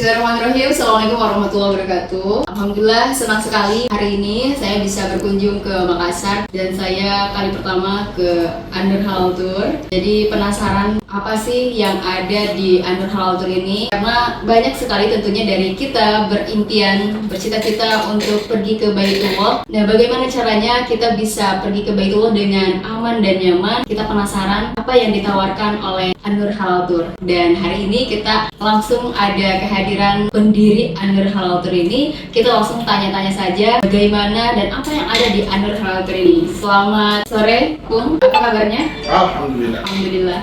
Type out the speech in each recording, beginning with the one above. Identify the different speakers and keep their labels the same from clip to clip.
Speaker 1: Bismillahirrahmanirrahim. Assalamualaikum warahmatullahi wabarakatuh. Alhamdulillah senang sekali hari ini saya bisa berkunjung ke Makassar dan saya kali pertama ke Anur Halal Tour. Jadi penasaran apa sih yang ada di Anur Halal Tour ini? Karena banyak sekali tentunya dari kita berimpian, bercita-cita untuk pergi ke Baitullah. Nah, bagaimana caranya kita bisa pergi ke Baitullah dengan aman dan nyaman? Kita penasaran apa yang ditawarkan oleh Anur Halal Tour. Dan hari ini kita langsung ada kehadiran pendiri Anur Halal Tour ini. Kita langsung tanya-tanya saja bagaimana dan apa yang ada di Anur Halal Tour ini. Selamat sore, Pung. Apa kabarnya?
Speaker 2: Alhamdulillah.
Speaker 1: Alhamdulillah.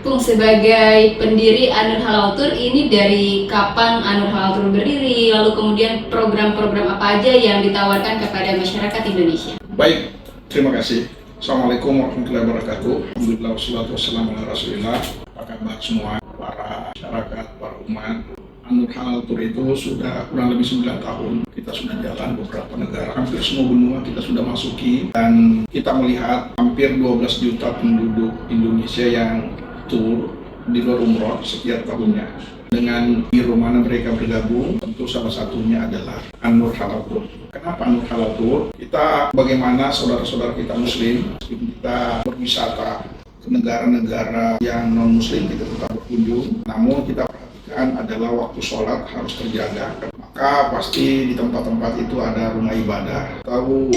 Speaker 1: Pung, sebagai pendiri Anur Halal Tour ini dari kapan Anur Halal Tour berdiri? Lalu kemudian program-program apa aja yang ditawarkan kepada masyarakat Indonesia?
Speaker 2: Baik, terima kasih. Assalamualaikum warahmatullahi wabarakatuh. Alhamdulillah wassalatu wassalamu ala rasulillah. Apa kabar semua para masyarakat, para umat? Anur Halal Tour itu sudah kurang lebih 9 tahun. Kita sudah jalan beberapa negara, hampir semua benua kita sudah masuki. Dan kita melihat hampir 12 juta penduduk Indonesia yang tour di luar umroh setiap tahunnya. Dengan biro mana mereka bergabung, tentu salah satunya adalah Anur Halal Tour. Kenapa Anur Halal Tour? Kita bagaimana saudara-saudara kita muslim, kita berwisata ke negara-negara yang non-muslim, kita tetap berkunjung. Namun kita perhatikan adalah waktu sholat harus terjaga. Maka pasti di tempat-tempat itu ada rumah ibadah. Tahu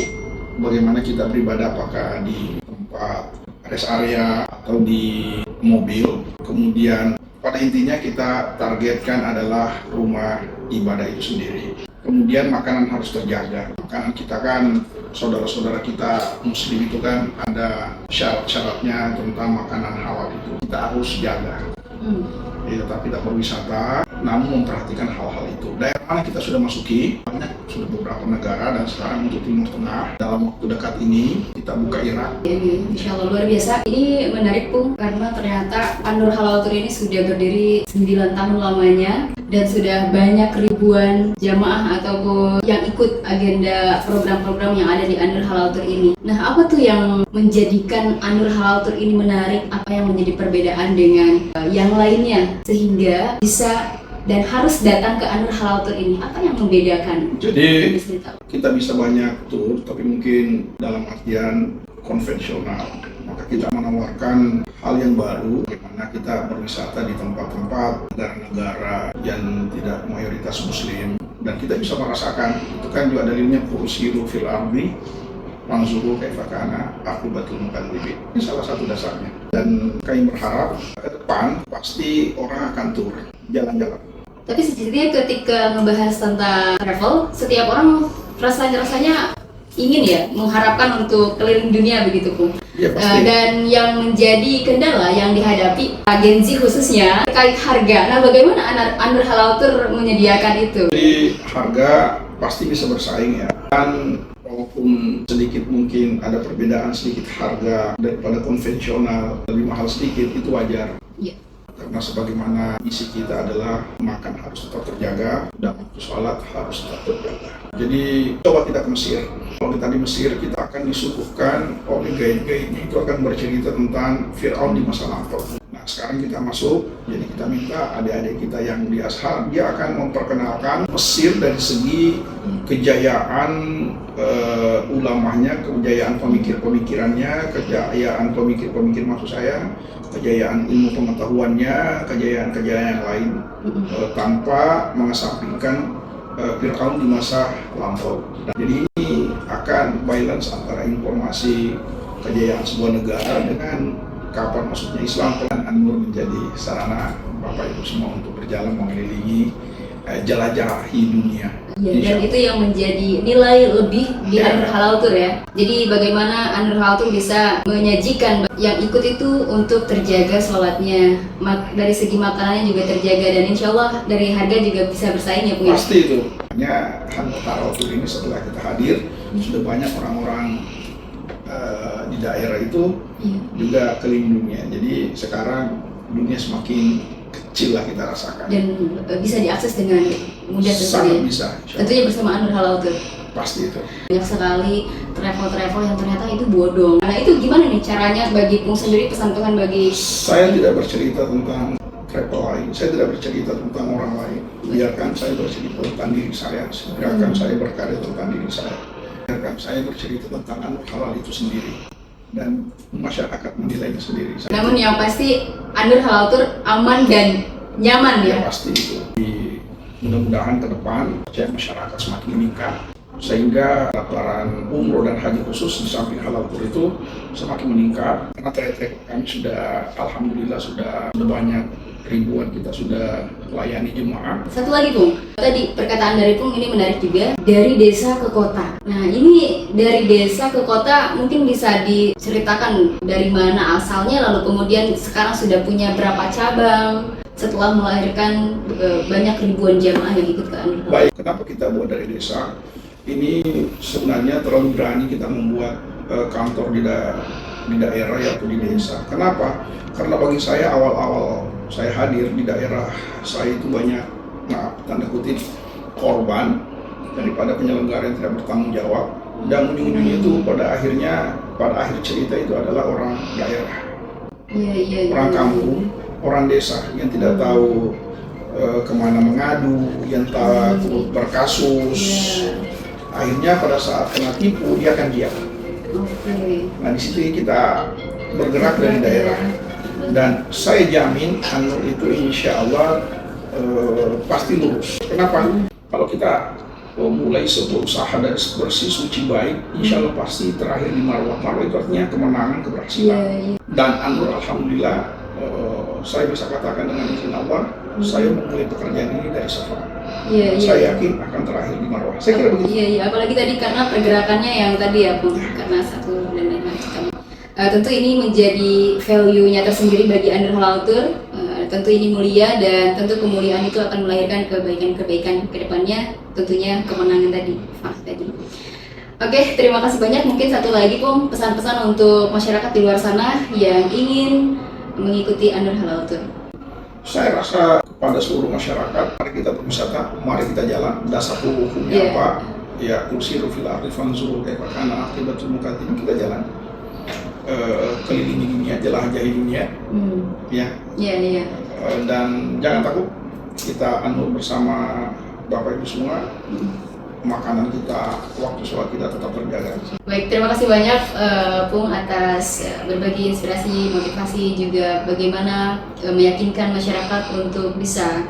Speaker 2: bagaimana kita beribadah, apakah di tempat rest area atau di mobil. Kemudian pada intinya kita targetkan adalah rumah ibadah itu sendiri. Kemudian makanan harus terjaga. Makanan kita kan, saudara-saudara kita muslim itu kan ada syarat-syaratnya tentang makanan halal itu. Kita harus jaga. Ya, tetap kita berwisata, namun memperhatikan hal-hal itu. Daerah mana kita sudah masuki, banyak sudah beberapa negara, dan sekarang untuk Timur Tengah dalam waktu dekat ini kita buka Irak.
Speaker 1: Insya Allah luar biasa. Ini menarik, Pung, karena ternyata Anur Halal Tour ini sudah berdiri 9 tahun lamanya dan sudah banyak ribuan jamaah ataupun yang ikut agenda program-program yang ada di Anur Halal Tour ini. Nah, apa tuh yang menjadikan Anur Halal Tour ini menarik? Apa yang menjadi perbedaan dengan yang lainnya sehingga bisa dan harus datang ke Anur Halal Tour ini? Apa yang membedakan?
Speaker 2: Jadi kita bisa banyak tour, tapi mungkin dalam artian konvensional. Maka kita menawarkan hal yang baru, bagaimana kita berwisata di tempat-tempat negara-negara yang tidak mayoritas muslim, dan kita bisa merasakan. Itu kan juga dalilnya kursiru fil ardi Manzuru kaifakana akibatul mukadzibin. Ini salah satu dasarnya. Dan kami berharap ke depan pasti orang akan tur, jalan-jalan.
Speaker 1: Tapi sejujurnya ketika ngebahas tentang travel, setiap orang rasanya ingin ya mengharapkan untuk keliling dunia begitu, Pung.
Speaker 2: Ya,
Speaker 1: dan yang menjadi kendala yang dihadapi agensi khususnya terkait harga. Nah, bagaimana Anur Halal Tour menyediakan itu?
Speaker 2: Jadi harga pasti bisa bersaing ya. Dan walaupun sedikit mungkin ada perbedaan sedikit harga daripada konvensional, lebih mahal sedikit, itu wajar.
Speaker 1: Iya.
Speaker 2: Karena sebagaimana isi kita adalah makan harus tetap terjaga dan waktu sholat harus tetap terjaga. Jadi coba kita ke Mesir. Kalau kita di Mesir, kita akan disuguhkan oleh guide-guide-nya itu akan bercerita tentang Fir'aun di masa lampau. Nah, sekarang kita masuk, jadi kita minta adik-adik kita yang di Azhar, dia akan memperkenalkan Mesir dari segi kejayaan ulamanya, kejayaan pemikir-pemikirannya, kejayaan pemikir-pemikir maksud saya, kejayaan ilmu pengetahuannya, kejayaan-kejayaan yang lain, tanpa mengesampingkan Fir'aun di masa lampau. Jadi ini akan balance antara informasi kejayaan sebuah negara dengan kapan masuknya Islam. Dan Anur menjadi sarana Bapak Ibu semua untuk berjalan mengelilingi jelajahi dunia.
Speaker 1: Ya, dan itu yang menjadi nilai lebih di Anur Halal Tour ya. Jadi bagaimana Anur Halal Tour bisa menyajikan yang ikut itu untuk terjaga sholatnya, dari segi makanannya juga terjaga, dan insya Allah dari harga juga bisa bersaing ya, Pung.
Speaker 2: Pasti itu. Hanya Anur Halal Tour ini setelah kita hadir, sudah banyak orang-orang di daerah itu juga keliling dunia. Jadi sekarang dunia semakin kecil lah kita rasakan.
Speaker 1: Dan bisa diakses dengan mudah tentunya.
Speaker 2: Sangat bisa.
Speaker 1: Tentunya bersama Anur Halal Tour.
Speaker 2: Pasti itu.
Speaker 1: Banyak sekali travel-travel yang ternyata itu bodong. Nah, itu gimana nih caranya bagi Pung sendiri, pesan Tuhan bagi?
Speaker 2: Saya tidak bercerita tentang travel lain. Saya tidak bercerita tentang orang lain. Biarkan saya bercerita tentang diri saya. Biarkan saya berkarya tentang diri saya. Biarkan saya bercerita tentang Anur Halal itu sendiri. Dan masyarakat menilainya sendiri.
Speaker 1: Namun yang pasti Anur Halal Tour aman dan nyaman ya?
Speaker 2: Ya pasti itu. Mudah-mudahan ke depan masyarakat semakin meningkat, sehingga daftaran umroh dan haji khusus di samping halal tour itu semakin meningkat. Karena track kami sudah, alhamdulillah sudah banyak, ribuan kita sudah layani jemaah.
Speaker 1: Satu lagi Pung, tadi perkataan dari Pung ini menarik juga, dari desa ke kota. Nah ini dari desa ke kota mungkin bisa diceritakan dari mana asalnya, lalu kemudian sekarang sudah punya berapa cabang setelah melahirkan banyak ribuan jamaah yang ikut ke Anur Halal.
Speaker 2: Baik, kenapa kita buat dari desa? Ini sebenarnya terlalu berani kita membuat kantor di daerah atau di desa. Kenapa? Karena bagi saya awal-awal saya hadir di daerah saya itu banyak, maaf tanda kutip, korban daripada penyelenggara yang tidak bertanggung jawab, dan ujung-ujungnya itu pada akhir cerita itu adalah orang daerah, orang kampung, orang desa yang tidak tahu kemana mengadu, yang takut berkasus. Akhirnya pada saat kena tipu dia akan diam. Nah di situ kita bergerak dari daerah, dan saya jamin Anur itu insya Allah pasti lurus. Kenapa? Kalau kita mulai sebuah usaha dari bersih suci baik, insya Allah pasti terakhir di marwah. Marwah itu artinya kemenangan, keberhasilan. Dan Anur alhamdulillah saya bisa katakan dengan izin Allah, saya memulai pekerjaan ini dari Safa. Saya yakin akan terakhir di marwah. Saya kira begitu.
Speaker 1: Iya, apalagi tadi karena pergerakannya yang tadi ya Pung, karena satu dan lain macam. Tentu ini menjadi value-nya tersendiri bagi Anur Halal Tour. Tentu ini mulia, dan tentu kemuliaan itu akan melahirkan kebaikan-kebaikan ke depannya, tentunya kemenangan tadi. Oke, terima kasih banyak. Mungkin satu lagi Pung, pesan-pesan untuk masyarakat di luar sana yang ingin mengikuti Anur Halal Tour.
Speaker 2: Saya rasa kepada seluruh masyarakat, mari kita berwisata, mari kita jalan. Dasar hukumnya apa? Ya, kursiru fil ardi fanzuru kaifa kana aqibatul mukaththibin. Kita jalan kelilingi dunia, jelajahi dunia. Iya. Dan jangan takut, kita Anur bersama Bapak Ibu semua. Makanan kita, waktu sholat kita tetap terjaga.
Speaker 1: Baik, terima kasih banyak Pung atas berbagi inspirasi, motivasi, juga bagaimana meyakinkan masyarakat untuk bisa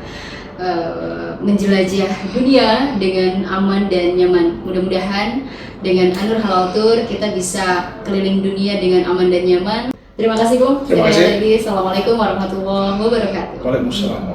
Speaker 1: menjelajah dunia dengan aman dan nyaman. Mudah-mudahan dengan Anur Halal Tour kita bisa keliling dunia dengan aman dan nyaman. Terima kasih Pung.
Speaker 2: Terima kasih.
Speaker 1: Assalamualaikum warahmatullahi wabarakatuh.
Speaker 2: Waalaikumsalam.